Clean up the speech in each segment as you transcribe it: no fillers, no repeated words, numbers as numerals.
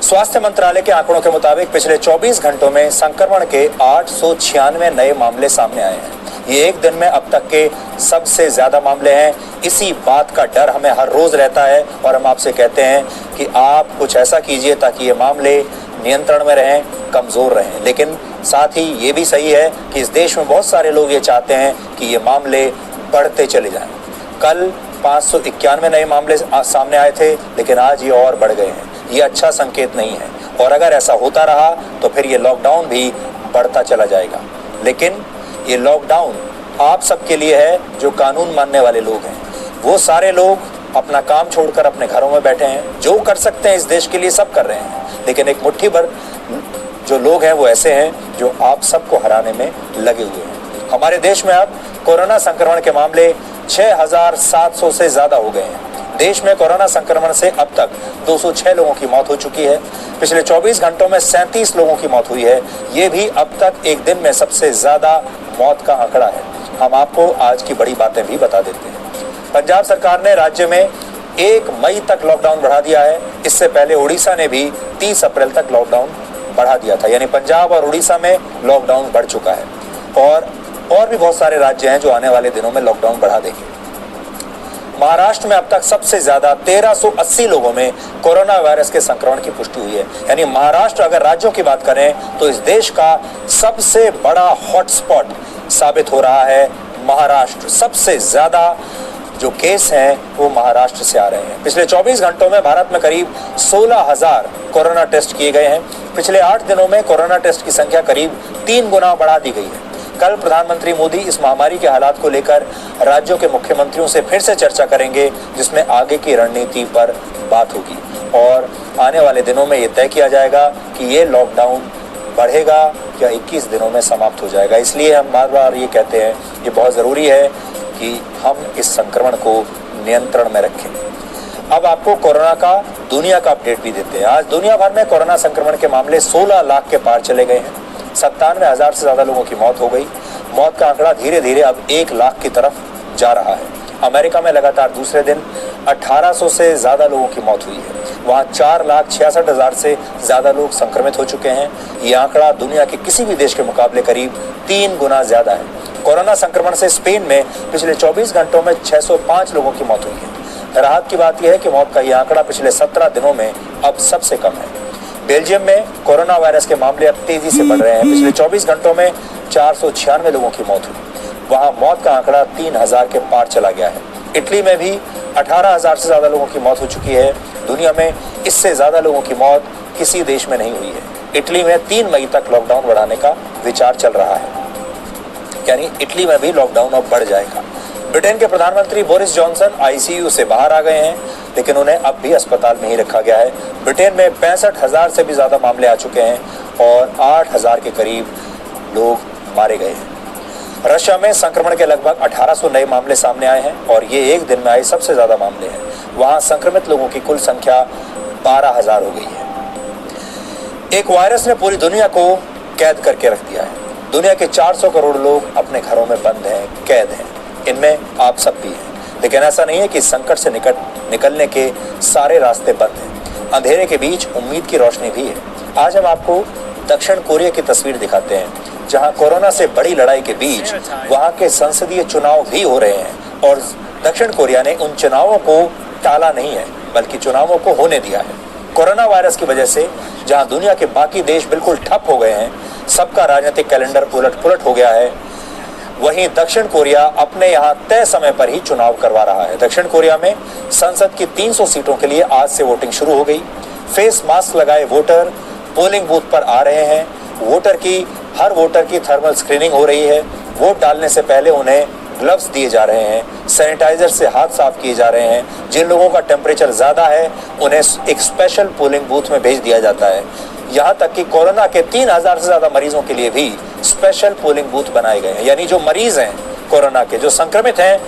स्वास्थ्य मंत्रालय के आंकड़ों के मुताबिक पिछले 24 घंटों में संक्रमण के 896 नए मामले सामने आए हैं। ये एक दिन में अब तक के सबसे ज्यादा मामले हैं। इसी बात का डर हमें हर रोज रहता है और हम आपसे कहते हैं कि आप कुछ ऐसा कीजिए ताकि ये मामले नियंत्रण में रहें, कमजोर रहें। लेकिन साथ ही ये भी सही है कि इस देश में बहुत सारे लोग ये चाहते हैं कि ये मामले बढ़ते चले जाएं। कल 591 नए मामले सामने आए थे, लेकिन आज ये और बढ़ गए हैं। ये अच्छा संकेत नहीं है और अगर ऐसा होता रहा तो फिर ये लॉकडाउन भी बढ़ता चला जाएगा। लेकिन ये लॉकडाउन आप सबके लिए है जो कानून मानने वाले लोग हैं। वो सारे लोग अपना काम छोड़कर अपने घरों में बैठे हैं, जो कर सकते हैं इस देश के लिए सब कर रहे हैं। लेकिन एक मुट्ठी भर जो लोग हैं वो ऐसे हैं जो आप सबको हराने में लगे हुए हैं। हमारे देश में अब कोरोना संक्रमण के मामले 6700 से ज्यादा हो गए हैं। देश में कोरोना संक्रमण से अब तक 206 लोगों की मौत हो चुकी है। पिछले 24 घंटों में 37 लोगों की मौत हुई है। ये भी अब तक एक दिन में सबसे ज्यादा मौत का आंकड़ा है। हम आपको आज की बड़ी बातें भी बता देते हैं। पंजाब सरकार ने राज्य में 1 मई तक लॉकडाउन बढ़ा दिया है। इससे पहले उड़ीसा ने भी 30 अप्रैल तक लॉकडाउन बढ़ा दिया था। यानी पंजाब और उड़ीसा में लॉकडाउन बढ़ चुका है और भी बहुत सारे राज्य हैं जो आने वाले दिनों में लॉकडाउन बढ़ा देंगे। महाराष्ट्र में अब तक सबसे ज्यादा 1380 लोगों में कोरोना वायरस के संक्रमण की पुष्टि हुई है। यानी महाराष्ट्र, अगर राज्यों की बात करें तो इस देश का सबसे बड़ा हॉटस्पॉट साबित हो रहा है। महाराष्ट्र सबसे ज्यादा जो केस हैं वो महाराष्ट्र से आ रहे हैं। पिछले 24 घंटों में भारत में करीब 16,000 कोरोना टेस्ट किए गए हैं। पिछले 8 दिनों में कोरोना टेस्ट की संख्या करीब 3 गुना बढ़ा दी गई है। कल प्रधानमंत्री मोदी इस महामारी के हालात को लेकर राज्यों के मुख्यमंत्रियों से फिर से चर्चा करेंगे, जिसमें आगे की रणनीति पर बात होगी और आने वाले दिनों में ये तय किया जाएगा कि ये लॉकडाउन बढ़ेगा या 21 दिनों में समाप्त हो जाएगा। इसलिए हम बार बार ये कहते हैं, ये बहुत ज़रूरी है कि हम इस संक्रमण को नियंत्रण में रखें। अब आपको कोरोना का दुनिया का अपडेट भी देते हैं। आज दुनिया भर में कोरोना संक्रमण के मामले 16 लाख के पार चले गए हैं। 97,000 से ज्यादा लोगों की मौत हो गई। मौत का आंकड़ा धीरे धीरे अब 1 लाख की तरफ जा रहा है। अमेरिका में लगातार दूसरे दिन 1800 से ज्यादा लोगों की मौत हुई है। वहाँ 4,66,000 से ज्यादा लोग संक्रमित हो चुके हैं। ये आंकड़ा दुनिया के किसी भी देश के मुकाबले करीब 3 गुना ज्यादा है। कोरोना संक्रमण से स्पेन में पिछले 24 घंटों में 605 लोगों की मौत हुई है। राहत की बात यह है कि मौत का यह आंकड़ा पिछले 17 दिनों में अब सबसे कम है। बेल्जियम में कोरोना वायरस के मामले अब तेजी से बढ़ रहे हैं। पिछले 24 घंटों में 496 लोगों की मौत हुई। वहां मौत का आंकड़ा 3,000 के पार चला गया है। इटली में भी 18,000 से ज्यादा लोगों की मौत हो चुकी है। दुनिया में इससे ज्यादा लोगों की मौत किसी देश में नहीं हुई है। इटली में 3 मई तक लॉकडाउन बढ़ाने का विचार चल रहा है, यानी इटली में भी लॉकडाउन अब बढ़ जाएगा। ब्रिटेन के प्रधानमंत्री बोरिस जॉनसन आईसीयू से बाहर आ गए हैं, लेकिन उन्हें अब भी अस्पताल में ही रखा गया है। ब्रिटेन में 65,000 से भी ज्यादा मामले आ चुके हैं और 8,000 के करीब लोग मारे गए हैं। रशिया में संक्रमण के लगभग 1800 नए मामले सामने आए हैं और ये एक दिन में आए सबसे ज्यादा मामले हैं। वहां संक्रमित लोगों की कुल संख्या 12,000 हो गई है। एक वायरस ने पूरी दुनिया को कैद करके रख दिया है। दुनिया के 400 करोड़ लोग अपने घरों में बंद हैं, कैद हैं। इनमें आप सब भी हैं। लेकिन ऐसा नहीं है कि संकट से निकलने के सारे रास्ते बंद हैं। अंधेरे के बीच उम्मीद की रोशनी भी है। आज हम आपको दक्षिण कोरिया की तस्वीर दिखाते हैं, जहां कोरोना से बड़ी लड़ाई के बीच वहां के संसदीय चुनाव भी हो रहे हैं और दक्षिण कोरिया ने उन चुनावों को टाला नहीं है, बल्कि चुनावों को होने दिया है। कोरोना वायरस की वजह से जहां दुनिया के बाकी देश बिल्कुल ठप हो गए हैं, सबका राजनीतिक कैलेंडर उलट हो गया है, वहीं दक्षिण कोरिया अपने यहाँ तय समय पर ही चुनाव करवा रहा है। दक्षिण कोरिया में संसद की 300 सीटों के लिए आज से वोटिंग शुरू हो गई। फेस मास्क लगाए वोटर पोलिंग बूथ पर आ रहे हैं। हर वोटर की थर्मल स्क्रीनिंग हो रही है। वोट डालने से पहले उन्हें ग्लव्स दिए जा रहे हैं, सैनिटाइजर से हाथ साफ किए जा रहे हैं। जिन लोगों का टेम्परेचर ज्यादा है उन्हें एक स्पेशल पोलिंग बूथ में भेज दिया जाता है। यहाँ तक कि कोरोना के 3,000 से ज्यादा मरीजों के लिए भी स्पेशल पोलिंग बूथ बनाए गए हैं। यानी जो मरीज हैं कोरोना के, जो संक्रमित हैं,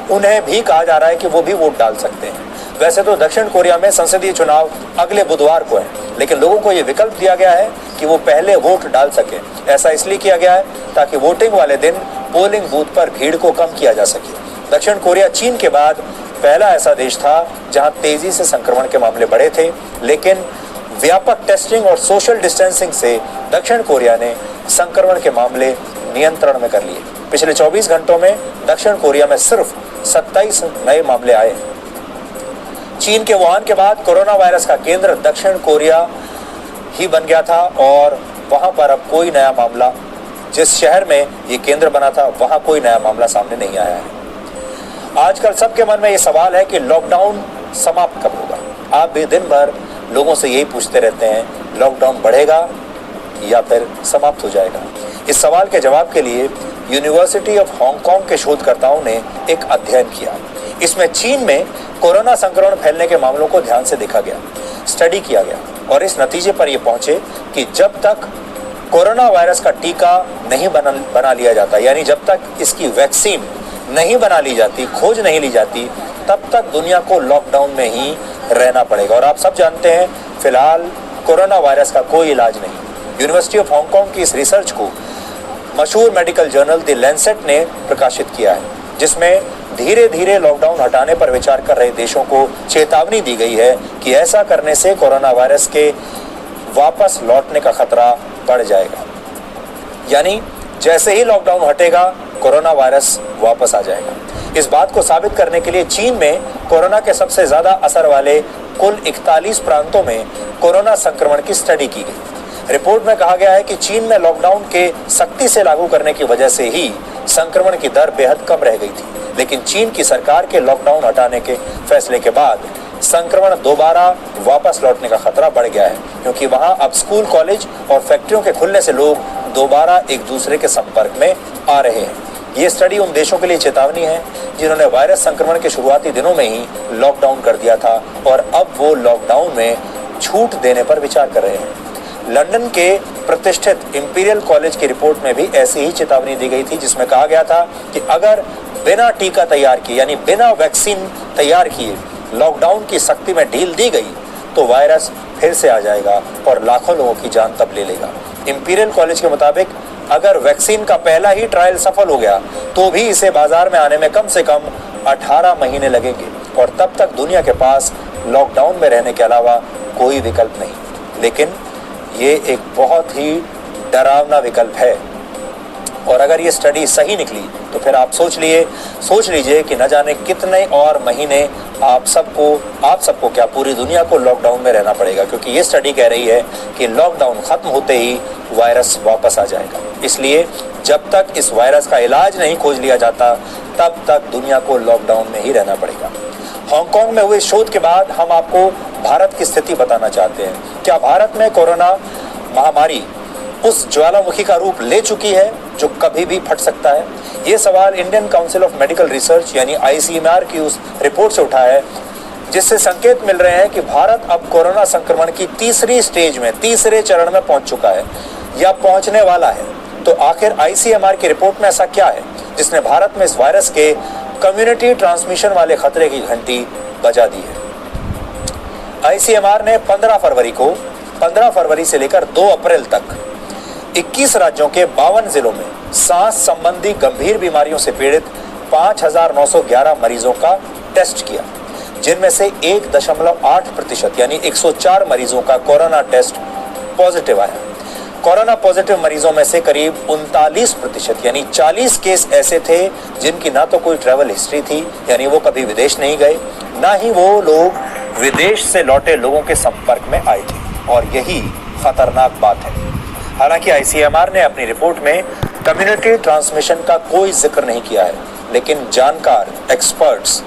उन्हें भी कहा जा रहा है कि वो भी वोट डाल सकते हैं। वैसे तो दक्षिण कोरिया में संसदीय चुनाव अगले बुधवार को है, लेकिन लोगों को ये विकल्प दिया गया है कि वो पहले वोट डाल सके। ऐसा इसलिए किया गया है ताकि वोटिंग वाले दिन पोलिंग बूथ पर भीड़ को कम किया जा सके। दक्षिण कोरिया चीन के बाद पहला ऐसा देश था जहां तेजी से संक्रमण के मामले बढ़े थे, लेकिन व्यापक टेस्टिंग और सोशल डिस्टेंसिंग से दक्षिण कोरिया ने संक्रमण के मामले नियंत्रण में कर लिए। पिछले 24 घंटों में दक्षिण कोरिया में सिर्फ 27 नए मामले आए। चीन के वुहान के बाद कोरोना वायरस का केंद्र दक्षिण कोरिया ही बन गया था और वहां पर अब कोई नया मामला, जिस शहर में ये केंद्र बना था वहां कोई नया मामला सामने नहीं आया है। आजकल सबके मन में ये सवाल है कि लॉकडाउन समाप्त कब होगा। आप भी दिन भर लोगों से यही पूछते रहते हैं, लॉकडाउन बढ़ेगा या फिर समाप्त हो जाएगा। इस सवाल के जवाब के लिए यूनिवर्सिटी ऑफ हांगकांग के शोधकर्ताओं ने एक अध्ययन किया। इसमें चीन में कोरोना संक्रमण फैलने के मामलों को ध्यान से देखा गया, स्टडी किया गया और इस नतीजे पर यह पहुंचे कि जब तक कोरोना वायरस का टीका नहीं बना लिया जाता, यानी जब तक इसकी वैक्सीन नहीं बना ली जाती, खोज नहीं ली जाती, तब तक दुनिया को लॉकडाउन में ही रहना पड़ेगा। और आप सब जानते हैं फिलहाल कोरोना वायरस का कोई इलाज नहीं। यूनिवर्सिटी ऑफ हांगकांग की इस रिसर्च को मशहूर मेडिकल जर्नल द लैंसेट ने प्रकाशित किया है, जिसमें धीरे धीरे लॉकडाउन हटाने पर विचार कर रहे देशों को चेतावनी दी गई है कि ऐसा करने से कोरोना वायरस के वापस लौटने का खतरा बढ़ जाएगा। यानी जैसे ही लॉकडाउन हटेगा कोरोना वायरस वापस आ जाएगा। इस बात को साबित करने के लिए चीन में कोरोना के सबसे ज्यादा असर वाले कुल 41 प्रांतों में कोरोना संक्रमण की स्टडी की गई। रिपोर्ट में कहा गया है कि चीन में लॉकडाउन के सख्ती से लागू करने की वजह से ही संक्रमण की दर बेहद कम रह गई थी, लेकिन चीन की सरकार के लॉकडाउन हटाने के फैसले के बाद संक्रमण दोबारा वापस लौटने का खतरा बढ़ गया है, क्योंकि वहां अब स्कूल, कॉलेज और फैक्ट्रियों के खुलने से लोग दोबारा एक दूसरे के संपर्क में आ रहे हैं। ये स्टडी उन देशों के लिए चेतावनी है जिन्होंने वायरस संक्रमण के शुरुआती दिनों में ही लॉकडाउन कर दिया था और अब वो लॉकडाउन में छूट देने पर विचार कर रहे हैं। लंदन के प्रतिष्ठित इंपीरियल कॉलेज की रिपोर्ट में भी ऐसी ही चेतावनी दी गई थी, जिसमें कहा गया था कि अगर बिना टीका तैयार किए, यानी बिना वैक्सीन तैयार किए लॉकडाउन की सख्ती में ढील दी गई तो वायरस फिर से आ जाएगा और लाखों लोगों की जान तब ले लेगा। इंपीरियल कॉलेज के मुताबिक अगर वैक्सीन का पहला ही ट्रायल सफल हो गया तो भी इसे बाजार में आने में कम से कम 18 महीने लगेंगे और तब तक दुनिया के पास लॉकडाउन में रहने के अलावा कोई विकल्प नहीं। लेकिन ये एक बहुत ही डरावना विकल्प है और अगर ये स्टडी सही निकली तो फिर आप सोच लीजिए कि न जाने कितने और महीने आप सबको क्या पूरी दुनिया को लॉकडाउन में रहना पड़ेगा, क्योंकि ये स्टडी कह रही है कि लॉकडाउन खत्म होते ही वायरस वापस आ जाएगा। इसलिए जब तक इस वायरस का इलाज नहीं खोज लिया जाता तब तक दुनिया को लॉकडाउन में ही रहना पड़ेगा। हांगकांग में हुए शोध के बाद हम आपको भारत की स्थिति बताना चाहते हैं। क्या भारत में कोरोना महामारी उस ज्वालामुखी का रूप ले चुकी है जो कभी भी फट सकता है? ये सवाल Indian council of medical research यानी ICMR की उस रिपोर्ट से उठा है, जिससे संकेत मिल रहे हैं कि भारत अब कोरोना संक्रमण की तीसरी स्टेज में, तीसरे चरण में पहुंच चुका है या पहुंचने वाला है। तो आखिर ICMR की रिपोर्ट में ऐसा क्या है जिसने भारत में इस वायरस के कम्युनिटी ट्रांसमिशन वाले खतरे की घंटी बजा दी है? ICMR ने 15 फरवरी से लेकर 2 अप्रैल तक 21 राज्यों के 52 जिलों में सांस संबंधी गंभीर बीमारियों से पीड़ित 5,911 मरीजों का टेस्ट किया, जिनमें से 1.8% यानी 104 मरीजों का कोरोना टेस्ट पॉजिटिव आया। कोरोना पॉजिटिव मरीजों में से करीब 39% यानी 40 केस ऐसे थे जिनकी ना तो कोई ट्रैवल हिस्ट्री थी, यानी वो कभी विदेश नहीं गए, ना ही वो लोग विदेश से लौटे लोगों के संपर्क में आए थे। और यही खतरनाक बात है। हालांकि ICMR ने अपनी रिपोर्ट में कम्युनिटी ट्रांसमिशन का कोई जिक्र नहीं किया है, लेकिन जानकार एक्सपर्ट्स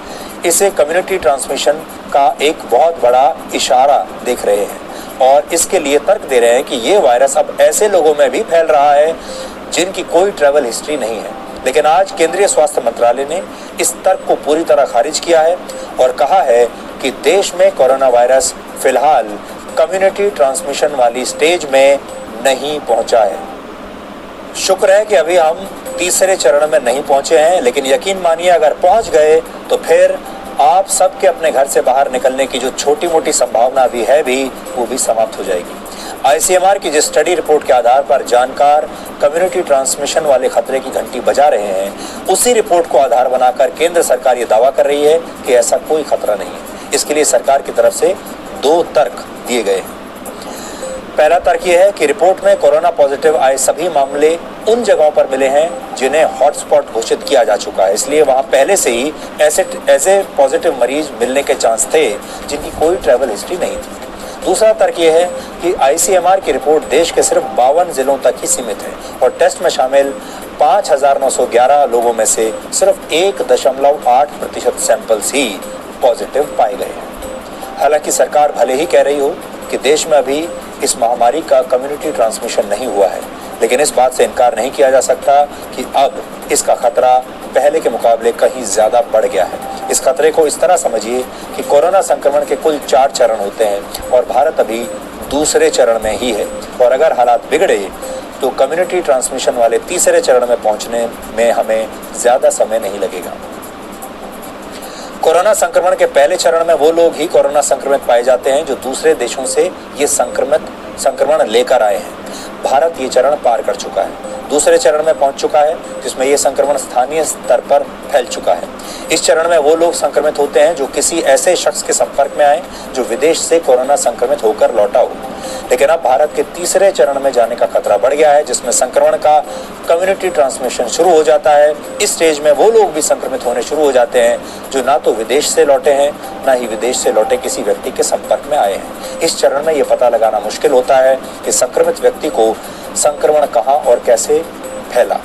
इसे कम्युनिटी ट्रांसमिशन का एक बहुत बड़ा इशारा देख रहे हैं और इसके लिए तर्क दे रहे हैं कि ये वायरस अब ऐसे लोगों में भी फैल रहा है जिनकी कोई ट्रैवल हिस्ट्री नहीं है। लेकिन आज केंद्रीय स्वास्थ्य मंत्रालय ने इस तर्क को पूरी तरह खारिज किया है और कहा है कि देश में कोरोना वायरस फिलहाल कम्युनिटी ट्रांसमिशन वाली स्टेज में नहीं पहुंचा है। शुक्र है कि अभी हम तीसरे चरण में नहीं पहुंचे हैं, लेकिन यकीन मानिए अगर पहुंच गए तो फिर आप सबके अपने घर से बाहर निकलने की जो छोटी मोटी संभावना भी है वो भी समाप्त हो जाएगी। ICMR की जिस स्टडी रिपोर्ट के आधार पर जानकार कम्युनिटी ट्रांसमिशन वाले खतरे की घंटी बजा रहे हैं, उसी रिपोर्ट को आधार बनाकर केंद्र सरकार ये दावा कर रही है कि ऐसा कोई खतरा नहीं है। इसके लिए सरकार की तरफ से 2 तर्क दिए गए हैं। पहला तर्क यह है कि रिपोर्ट में कोरोना पॉजिटिव आए सभी मामले उन जगहों पर मिले हैं जिन्हें हॉटस्पॉट घोषित किया जा चुका है, इसलिए वहां पहले से ही ऐसे पॉजिटिव मरीज मिलने के चांस थे जिनकी कोई ट्रैवल हिस्ट्री नहीं थी। दूसरा तर्क यह है कि ICMR की रिपोर्ट देश के सिर्फ 52 जिलों तक ही सीमित है और टेस्ट में शामिल 5,911 लोगों में से सिर्फ 1.8% सैंपल्स ही पॉजिटिव पाए गए हैं। हालांकि सरकार भले ही कह रही हो कि देश में अभी इस महामारी का कम्युनिटी ट्रांसमिशन नहीं हुआ है, लेकिन इस बात से इनकार नहीं किया जा सकता कि अब इसका खतरा पहले के मुकाबले कहीं ज्यादा बढ़ गया है। इस खतरे को इस तरह समझिए कि कोरोना संक्रमण के कुल 4 चरण होते हैं और भारत अभी दूसरे चरण में ही है और अगर हालात बिगड़े तो कम्युनिटी ट्रांसमिशन वाले तीसरे चरण में पहुंचने में हमें ज्यादा समय नहीं लगेगा। कोरोना संक्रमण के पहले चरण में वो लोग ही कोरोना संक्रमित पाए जाते हैं जो दूसरे देशों से ये संक्रमण लेकर आए हैं। भारत ये चरण पार कर चुका है, दूसरे चरण में पहुंच चुका है जिसमें यह संक्रमण स्थानीय स्तर पर फैल चुका है। इस चरण में वो लोग संक्रमित होते हैं जो किसी ऐसे शख्स के संपर्क में आए जो विदेश से कोरोना संक्रमित होकर लौटा हो। लेकिन अब भारत के तीसरे चरण में जाने का खतरा बढ़ गया है जिसमें संक्रमण का कम्युनिटी ट्रांसमिशन शुरू हो जाता है। इस स्टेज में वो लोग भी संक्रमित होने शुरू हो जाते हैं जो ना तो विदेश से लौटे हैं ना ही विदेश से लौटे किसी व्यक्ति के संपर्क में आए हैं। इस चरण में यह पता लगाना मुश्किल होता है कि संक्रमित व्यक्ति को संक्रमण कहां और कैसे फैला।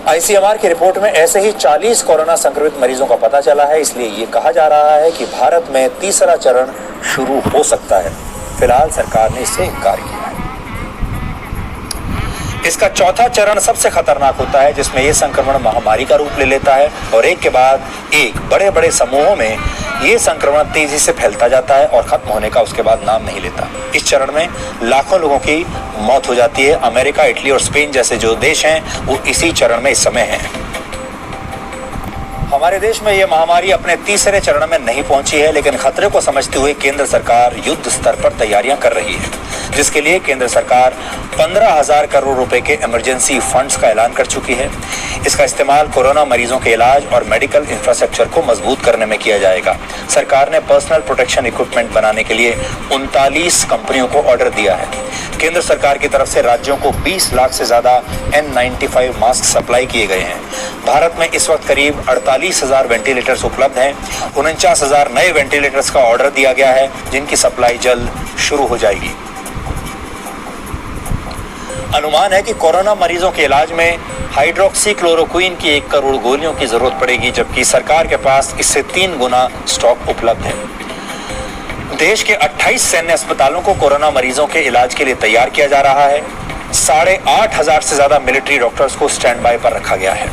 ICMR की रिपोर्ट में ऐसे ही 40 कोरोना संक्रमित मरीजों का पता चला है, इसलिए ये कहा जा रहा है कि भारत में तीसरा चरण शुरू हो सकता है। फिलहाल सरकार ने इससे इनकार किया है। इसका चौथा चरण सबसे खतरनाक होता है जिसमें यह संक्रमण महामारी का रूप ले लेता है और एक के बाद एक बड़े बड़े समूहों में यह संक्रमण तेजी से फैलता जाता है और खत्म होने का उसके बाद नाम नहीं लेता। इस चरण में लाखों लोगों की मौत हो जाती है। अमेरिका, इटली और स्पेन जैसे जो देश हैं वो इसी चरण में इस समय हैं। हमारे देश में यह महामारी अपने तीसरे चरण में नहीं पहुंची है, लेकिन खतरे को समझते हुए केंद्र सरकार युद्ध स्तर पर तैयारियां कर रही है, जिसके लिए केंद्र सरकार 15,000 करोड़ रुपए के इमरजेंसी फंड्स का ऐलान कर चुकी है। इसका इस्तेमाल कोरोना मरीजों के इलाज और मेडिकल इंफ्रास्ट्रक्चर को मजबूत करने में किया जाएगा। सरकार ने पर्सनल प्रोटेक्शन इक्विपमेंट बनाने के लिए 39 कंपनियों को ऑर्डर दिया है। केंद्र सरकार की तरफ से राज्यों को 20 लाख से ज्यादा N95 मास्क सप्लाई किए गए हैं। भारत में इस वक्त करीब 48,000 वेंटिलेटर्स उपलब्ध हैं। 49,000 नए वेंटिलेटर्स का ऑर्डर दिया गया है जिनकी सप्लाई जल्द शुरू हो जाएगी। अनुमान है कि कोरोना मरीजों के इलाज में हाइड्रोक्सीक्लोरोक्विन की 1 करोड़ गोलियों की जरूरत पड़ेगी, जबकि सरकार के पास इससे 3 गुना स्टॉक उपलब्ध है। देश के 28 सैन्य अस्पतालों को कोरोना मरीजों के इलाज के लिए तैयार किया जा रहा है। 8,500 से ज्यादा मिलिट्री डॉक्टर्स को स्टैंड बाय पर रखा गया है।